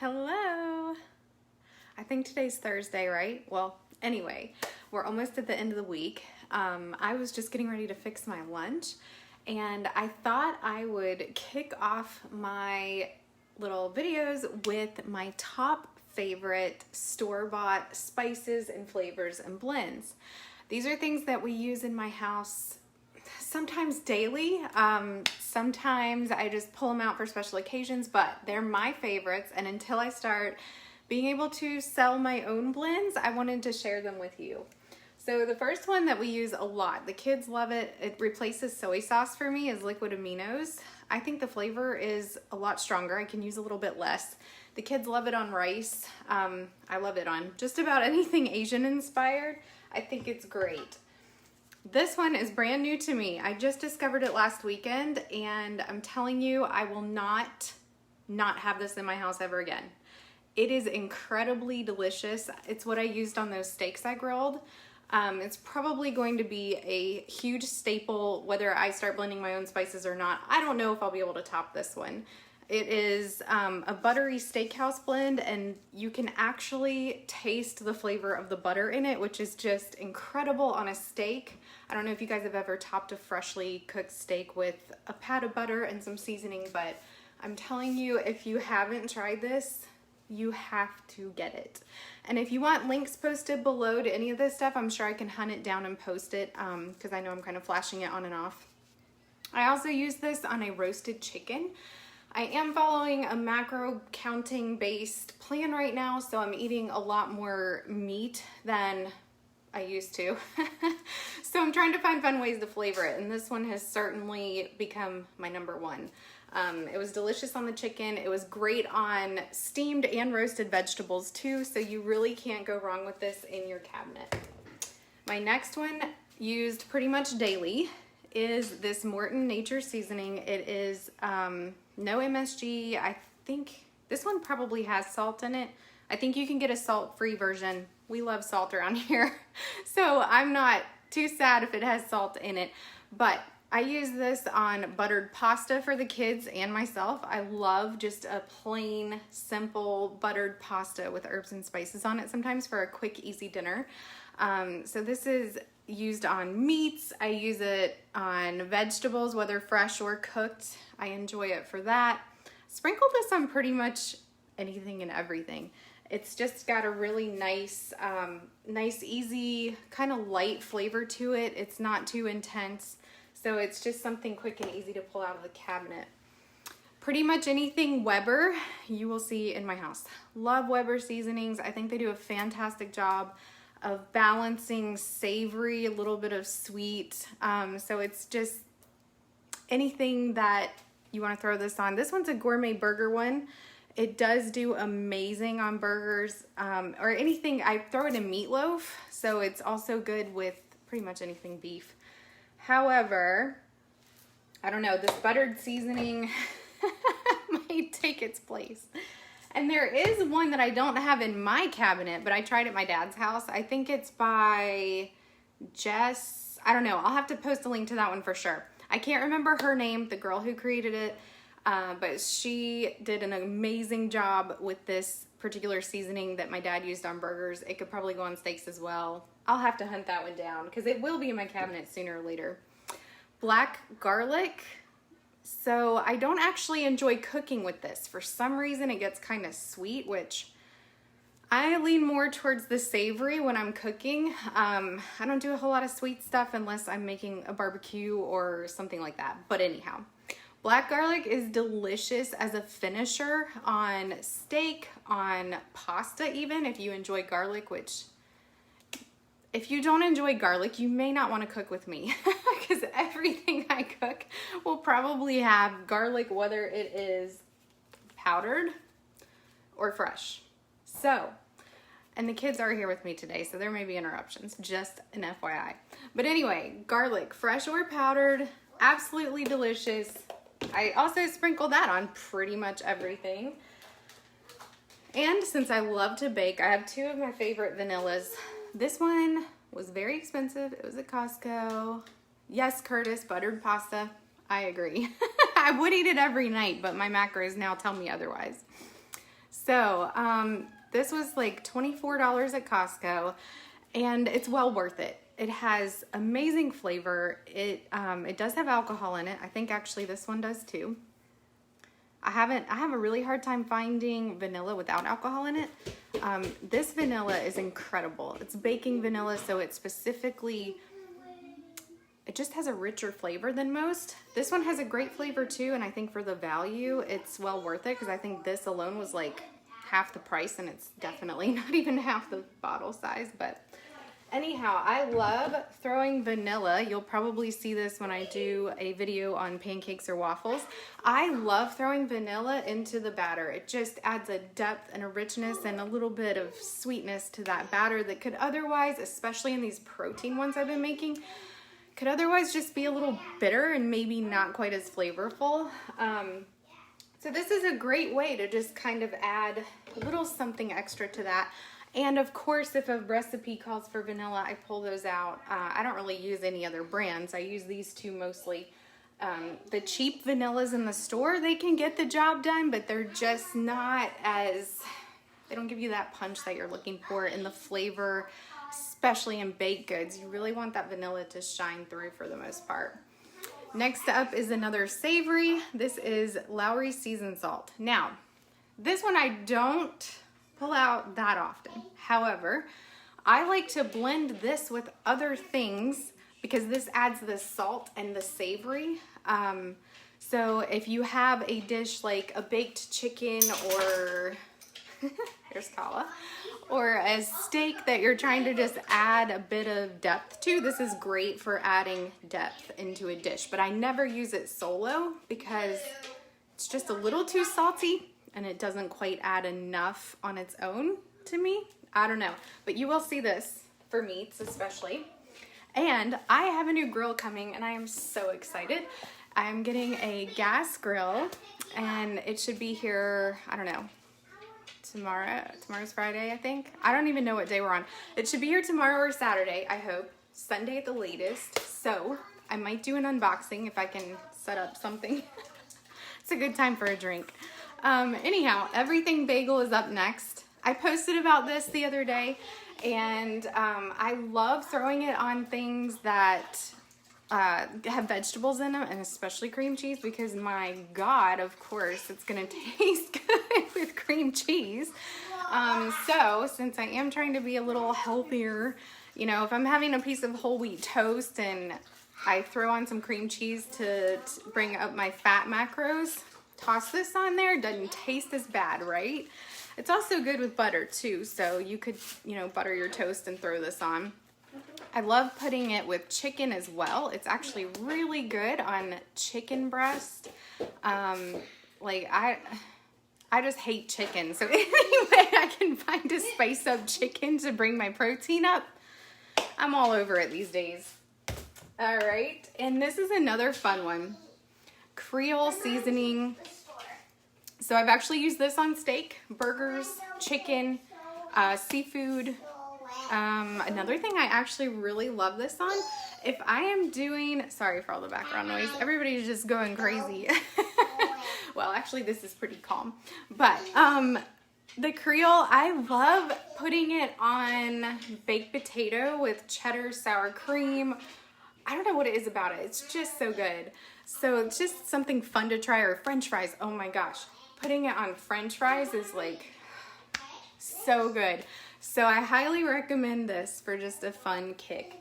Hello. I think today's Thursday, right? Well, anyway, we're almost at the end of the week. I was just getting ready to fix my lunch, and I thought I would kick off my little videos with my top favorite store-bought spices and flavors and blends. These are things that we use in my house sometimes daily. Sometimes I just pull them out for special occasions, but they're my favorites. And until I start being able to sell my own blends, I wanted to share them with you. So the first one that we use a lot, the kids love it. It replaces soy sauce for me, is liquid aminos. I think the flavor is a lot stronger. I can use a little bit less. The kids love it on rice. I love it on just about anything Asian inspired. I think it's great. This one is brand new to me. I just discovered it last weekend, and I'm telling you, I will not have this in my house ever again. It is incredibly delicious. It's what I used on those steaks I grilled. It's probably going to be a huge staple whether I start blending my own spices or not. I don't know if I'll be able to top this one. It is a buttery steakhouse blend, and you can actually taste the flavor of the butter in it, which is just incredible on a steak. I don't know if you guys have ever topped a freshly cooked steak with a pat of butter and some seasoning, but I'm telling you, if you haven't tried this, you have to get it. And if you want links posted below to any of this stuff, I'm sure I can hunt it down and post it because I know I'm kind of flashing it on and off. I also use this on a roasted chicken. I am following a macro counting based plan right now, so I'm eating a lot more meat than I used to. So I'm trying to find fun ways to flavor it, and this one has certainly become my number one. It was delicious on the chicken. It was great on steamed and roasted vegetables too, so you really can't go wrong with this in your cabinet. My next one, used pretty much daily, is this Morton Nature Seasoning. It is no MSG. I think this one probably has salt in it. I think you can get a salt-free version. We love salt around here, so I'm not too sad if it has salt in it, but I use this on buttered pasta for the kids and myself. I love just a plain, simple buttered pasta with herbs and spices on it sometimes for a quick, easy dinner. So this is used on meats. I use it on vegetables, whether fresh or cooked. I enjoy it for that. Sprinkle this on pretty much anything and everything. It's just got a really nice, easy, kind of light flavor to it. It's not too intense. So it's just something quick and easy to pull out of the cabinet. Pretty much anything Weber you will see in my house. Love Weber seasonings. I think they do a fantastic job of balancing savory, a little bit of sweet. So it's just anything that you want to throw this on. This one's a gourmet burger one. It does do amazing on burgers or anything. I throw it in meatloaf, so it's also good with pretty much anything beef. However, I don't know, this buttered seasoning might take its place. And there is one that I don't have in my cabinet, but I tried at my dad's house. I think it's by Jess. I don't know. I'll have to post a link to that one for sure. I can't remember her name, the girl who created it, but she did an amazing job with this particular seasoning that my dad used on burgers. It could probably go on steaks as well. I'll have to hunt that one down because it will be in my cabinet sooner or later. Black garlic. So I don't actually enjoy cooking with this. For some reason it gets kind of sweet, which I lean more towards the savory when I'm cooking. I don't do a whole lot of sweet stuff unless I'm making a barbecue or something like that. But anyhow, black garlic is delicious as a finisher on steak, on pasta even, if you enjoy garlic, which if you don't enjoy garlic, you may not want to cook with me because everything I cook will probably have garlic, whether it is powdered or fresh. So, and the kids are here with me today, so there may be interruptions, just an FYI. But anyway, garlic, fresh or powdered, absolutely delicious. I also sprinkle that on pretty much everything. And since I love to bake, I have two of my favorite vanillas. This one was very expensive. It was at Costco. Yes, Curtis, buttered pasta. I agree. I would eat it every night, but my macros now tell me otherwise. So this was like $24 at Costco, and it's well worth it. It has amazing flavor. It does have alcohol in it. I think actually this one does too. I have a really hard time finding vanilla without alcohol in it. This vanilla is incredible. It's baking vanilla, so it just has a richer flavor than most. This one has a great flavor too, and I think for the value, it's well worth it because I think this alone was like half the price, and it's definitely not even half the bottle size. But anyhow, I love throwing vanilla. You'll probably see this when I do a video on pancakes or waffles. I love throwing vanilla into the batter. It just adds a depth and a richness and a little bit of sweetness to that batter that could otherwise, especially in these protein ones I've been making, could otherwise just be a little bitter and maybe not quite as flavorful. So this is a great way to just kind of add a little something extra to that. And of course, if a recipe calls for vanilla, I pull those out. I don't really use any other brands. I use these two mostly. The cheap vanillas in the store, they can get the job done, but they're just not they don't give you that punch that you're looking for in the flavor, especially in baked goods. You really want that vanilla to shine through for the most part. Next up is another savory. This is Lowry Seasoned Salt. Now, this one I don't pull out that often. However, I like to blend this with other things because this adds the salt and the savory. So if you have a dish like a baked chicken or here's Kala, or a steak that you're trying to just add a bit of depth to, this is great for adding depth into a dish. But I never use it solo because it's just a little too salty and it doesn't quite add enough on its own to me. I don't know, but you will see this for meats especially. And I have a new grill coming and I am so excited. I'm getting a gas grill and it should be here, I don't know, tomorrow's Friday, I think. I don't even know what day we're on. It should be here tomorrow or Saturday, I hope. Sunday at the latest. So I might do an unboxing if I can set up something. It's a good time for a drink. Anyhow, Everything Bagel is up next. I posted about this the other day, and I love throwing it on things that have vegetables in them, and especially cream cheese, because my God, of course, it's gonna taste good with cream cheese. So since I am trying to be a little healthier, you know, if I'm having a piece of whole wheat toast and I throw on some cream cheese to bring up my fat macros, toss this on there, doesn't taste as bad, right? It's also good with butter too, so you could, you know, butter your toast and throw this on. I love putting it with chicken as well. It's actually really good on chicken breast. Like I just hate chicken, so any way I can find to spice up chicken to bring my protein up, I'm all over it these days. All right, and this is another fun one. Creole seasoning. So I've actually used this on steak, burgers, chicken, seafood. Another thing I actually really love this on, if I am doing, sorry for all the background noise, everybody's just going crazy. Well, actually this is pretty calm, but the Creole, I love putting it on baked potato with cheddar, sour cream. I don't know what it is about it. It's just so good. So it's just something fun to try. Or French fries. Oh my gosh. Putting it on French fries is like so good. So I highly recommend this for just a fun kick.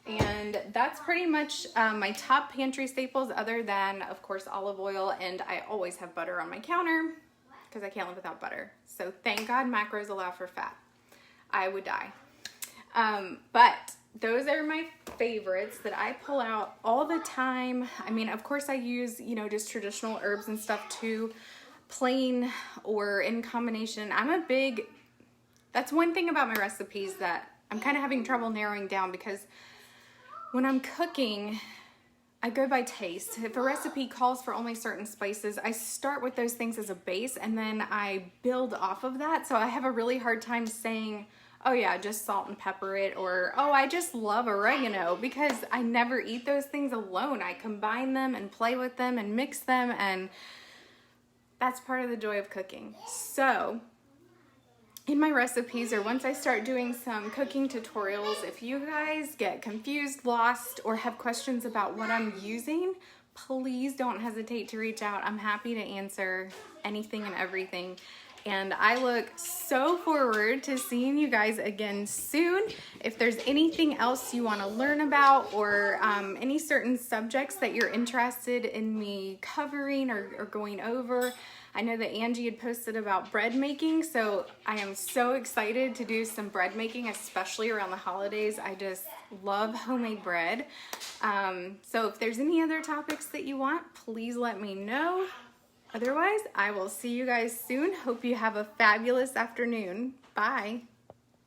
And that's pretty much my top pantry staples, other than, of course, olive oil. And I always have butter on my counter because I can't live without butter. So thank God macros allow for fat. I would die. But those are my favorites that I pull out all the time. I mean, of course I use, you know, just traditional herbs and stuff too, plain or in combination. That's one thing about my recipes that I'm kind of having trouble narrowing down, because when I'm cooking, I go by taste. If a recipe calls for only certain spices, I start with those things as a base and then I build off of that. So I have a really hard time saying, oh yeah, just salt and pepper it, or oh, I just love oregano, because I never eat those things alone. I combine them and play with them and mix them, and That's part of the joy of cooking. So in my recipes, or once I start doing some cooking tutorials, if you guys get confused, lost, or have questions about what I'm using, please don't hesitate to reach out. I'm happy to answer anything and everything. And I look so forward to seeing you guys again soon. If there's anything else you want to learn about, or any certain subjects that you're interested in me covering or going over, I know that Angie had posted about bread making, so I am so excited to do some bread making, especially around the holidays. I just love homemade bread. So if there's any other topics that you want, please let me know. Otherwise, I will see you guys soon. Hope you have a fabulous afternoon. Bye.